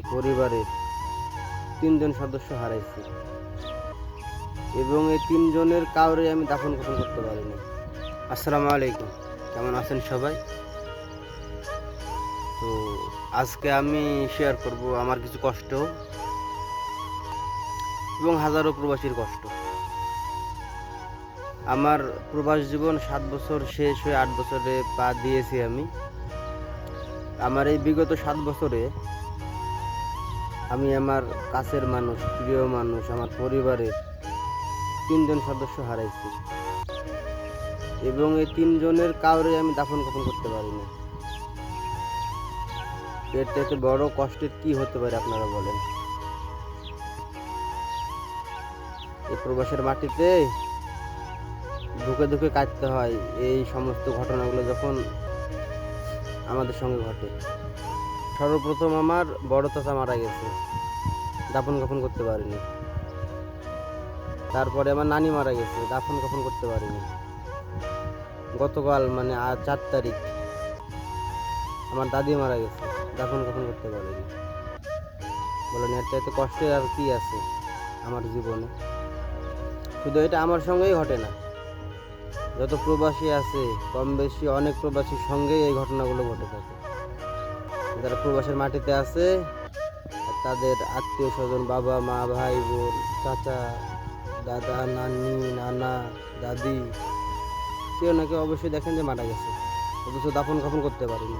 আমার পরিবারের 3জন সদস্য হারাইছি এবং এই 3জনের কাউরে আমি দাফন কাফন করতে পারিনি। আসসালামু আলাইকুম, কেমন আছেন সবাই? তো আজকে আমি শেয়ার করব আমার কিছু কষ্ট এবং হাজারো প্রবাসীর কষ্ট। আমার প্রবাস জীবন 7 বছর শেষ হয়ে 8 বছরে পা দিয়েছি আমি। আমার এই বিগত 7 বছরে আমি আমার কাছের মানুষ, প্রিয় মানুষ, আমার পরিবারের 3জন সদস্য হারাইছি এবং এই 3জনের কাউরে আমি দাফন কাফন করতে পারিনি। এর থেকে বড় কষ্টের কি হতে পারে আপনারা বলেন? এই প্রবাসের মাটিতে ধুকে ধুকে কাটতে হয় এই সমস্ত ঘটনাগুলো যখন আমাদের সঙ্গে ঘটে। সর্বপ্রথম আমার বড় চাচা মারা গেছে, দাফন কাফন করতে পারিনি। তারপরে আমার নানি মারা গেছে, দাফন কাফন করতে পারিনি। গতকাল মানে 4 তারিখ আমার দাদি মারা গেছে, দাফন কাফন করতে পারিনি। বলেন এর চাইতে কষ্টের আর কি আছে আমার জীবনে? শুধু এটা আমার সঙ্গেই ঘটে না, যত প্রবাসী আছে কম বেশি অনেক প্রবাসীর সঙ্গেই এই ঘটনাগুলো ঘটে থাকে। যারা প্রবাসের মাটিতে আছে তাদের আত্মীয় স্বজন, বাবা মা ভাই বোন, চাচা দাদা নানি নানা দাদি, কেউ না কেউ অবশ্যই দেখেন যে মারা গেছে, অথচ দাফন কাফন করতে পারিনি।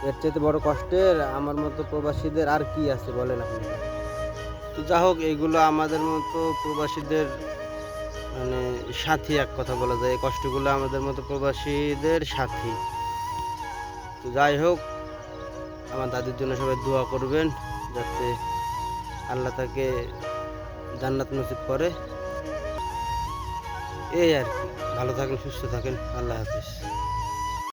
এর চাইতে বড় কষ্টের আমার মতো প্রবাসীদের আর কি আছে বলেন আপনি? তো যা হোক, এইগুলো আমাদের মতো প্রবাসীদের মানে সাথী, এক কথা বলা যায়। এই কষ্টগুলো আমাদের মতো প্রবাসীদের সাথী। তো যাই হোক, আমার দাদির জন্য সবাই দোয়া করবেন যাতে আল্লাহ তাকে জান্নাত নসিব করে। এই আর কি, ভালো থাকেন, সুস্থ থাকেন, আল্লাহ হাফিজ।